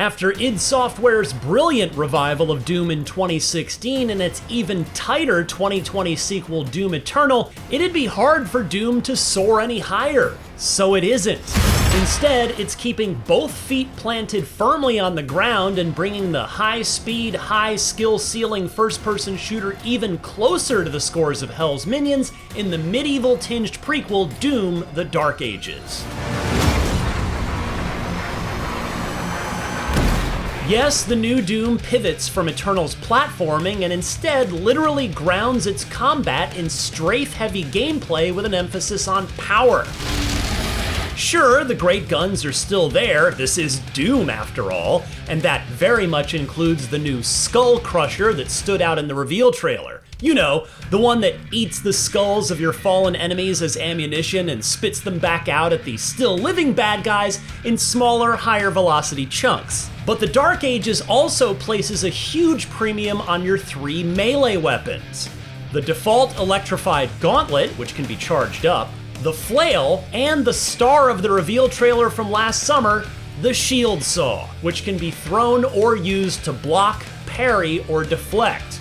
After id Software's brilliant revival of Doom in 2016 and its even tighter 2020 sequel Doom Eternal, it'd be hard for Doom to soar any higher. So it isn't. Instead, it's keeping both feet planted firmly on the ground and bringing the high-speed, high-skill ceiling first-person shooter even closer to the scores of Hell's minions in the medieval-tinged prequel Doom: The Dark Ages. Yes, the new Doom pivots from Eternal's platforming and instead literally grounds its combat in strafe-heavy gameplay with an emphasis on power. Sure, the great guns are still there, this is Doom after all, and that very much includes the new Skull Crusher that stood out in the reveal trailer. You know, the one that eats the skulls of your fallen enemies as ammunition and spits them back out at the still living bad guys in smaller, higher velocity chunks. But the Dark Ages also places a huge premium on your 3 melee weapons. The default electrified gauntlet, which can be charged up, the flail, and the star of the reveal trailer from last summer, the shield saw, which can be thrown or used to block, parry, or deflect.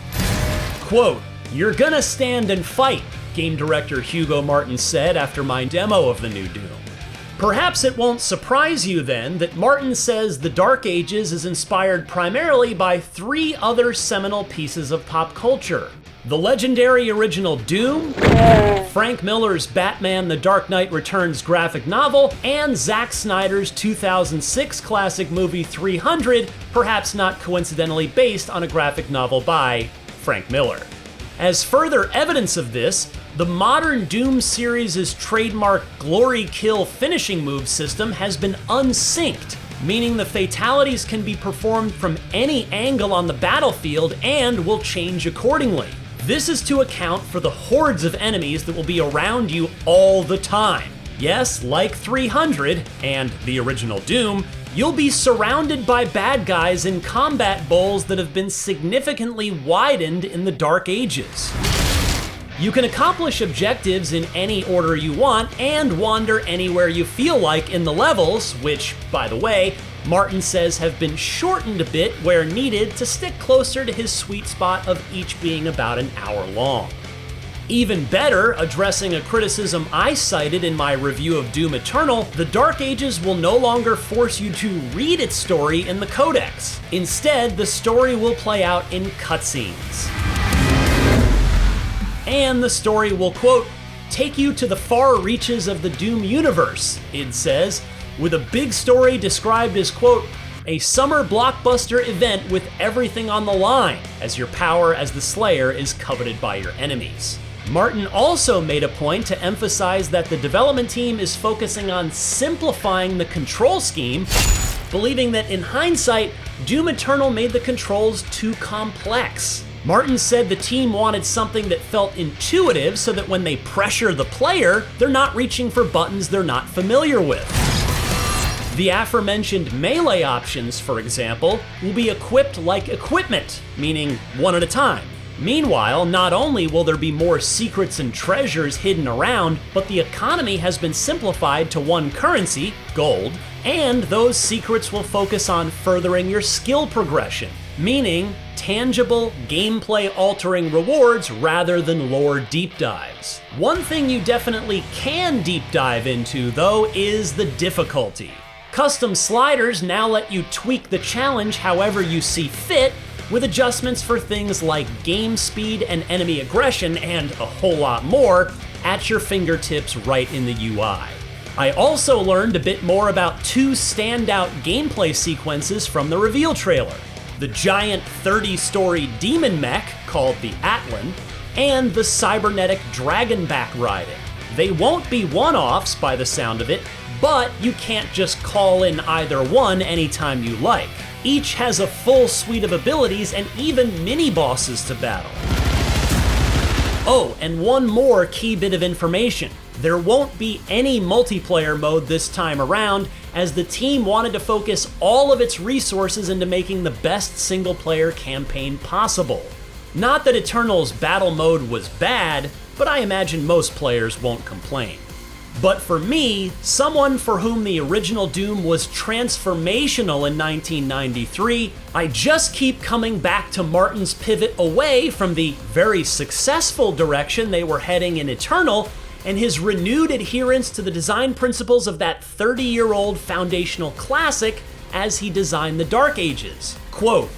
Quote, "You're gonna stand and fight," game director Hugo Martin said after my demo of the new Doom. Perhaps it won't surprise you then that Martin says The Dark Ages is inspired primarily by 3 other seminal pieces of pop culture. The legendary original Doom, Frank Miller's Batman: The Dark Knight Returns graphic novel, and Zack Snyder's 2006 classic movie 300, perhaps not coincidentally based on a graphic novel by Frank Miller. As further evidence of this, the modern Doom series' trademark glory kill finishing move system has been unsynced, meaning the fatalities can be performed from any angle on the battlefield and will change accordingly. This is to account for the hordes of enemies that will be around you all the time. Yes, like 300 and the original Doom, you'll be surrounded by bad guys in combat bowls that have been significantly widened in the Dark Ages. You can accomplish objectives in any order you want and wander anywhere you feel like in the levels, which, by the way, Martin says have been shortened a bit where needed to stick closer to his sweet spot of each being about an hour long. Even better, addressing a criticism I cited in my review of Doom Eternal, The Dark Ages will no longer force you to read its story in the codex. Instead, the story will play out in cutscenes. And the story will, quote, "take you to the far reaches of the Doom universe," id says, with a big story described as, quote, "a summer blockbuster event with everything on the line, as your power as the Slayer is coveted by your enemies." Martin also made a point to emphasize that the development team is focusing on simplifying the control scheme, believing that in hindsight, Doom Eternal made the controls too complex. Martin said the team wanted something that felt intuitive so that when they pressure the player, they're not reaching for buttons they're not familiar with. The aforementioned melee options, for example, will be equipped like equipment, meaning one at a time. Meanwhile, not only will there be more secrets and treasures hidden around, but the economy has been simplified to one currency, gold, and those secrets will focus on furthering your skill progression, meaning tangible, gameplay-altering rewards rather than lore deep dives. One thing you definitely can deep dive into, though, is the difficulty. Custom sliders now let you tweak the challenge however you see fit, with adjustments for things like game speed and enemy aggression and a whole lot more at your fingertips right in the UI. I also learned a bit more about 2 standout gameplay sequences from the reveal trailer. The giant 30-story demon mech called the Atlan, and the cybernetic dragonback riding. They won't be one-offs by the sound of it, but you can't just call in either one anytime you like. Each has a full suite of abilities and even mini-bosses to battle. Oh, and one more key bit of information. There won't be any multiplayer mode this time around, as the team wanted to focus all of its resources into making the best single-player campaign possible. Not that Eternal's battle mode was bad, but I imagine most players won't complain. But for me, someone for whom the original Doom was transformational in 1993, I just keep coming back to Martin's pivot away from the very successful direction they were heading in Eternal, and his renewed adherence to the design principles of that 30-year-old foundational classic as he designed the Dark Ages. Quote,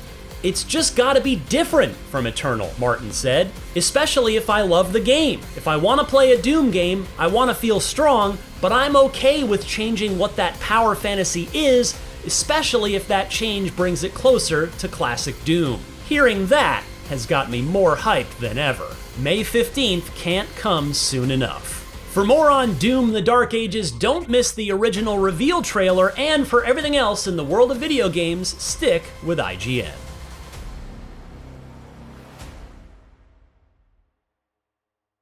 "It's just gotta be different from Eternal," Martin said, "especially if I love the game. If I want to play a Doom game, I want to feel strong, but I'm okay with changing what that power fantasy is, especially if that change brings it closer to classic Doom." Hearing that has got me more hyped than ever. May 15th can't come soon enough. For more on Doom the Dark Ages, don't miss the original reveal trailer, and for everything else in the world of video games, stick with IGN.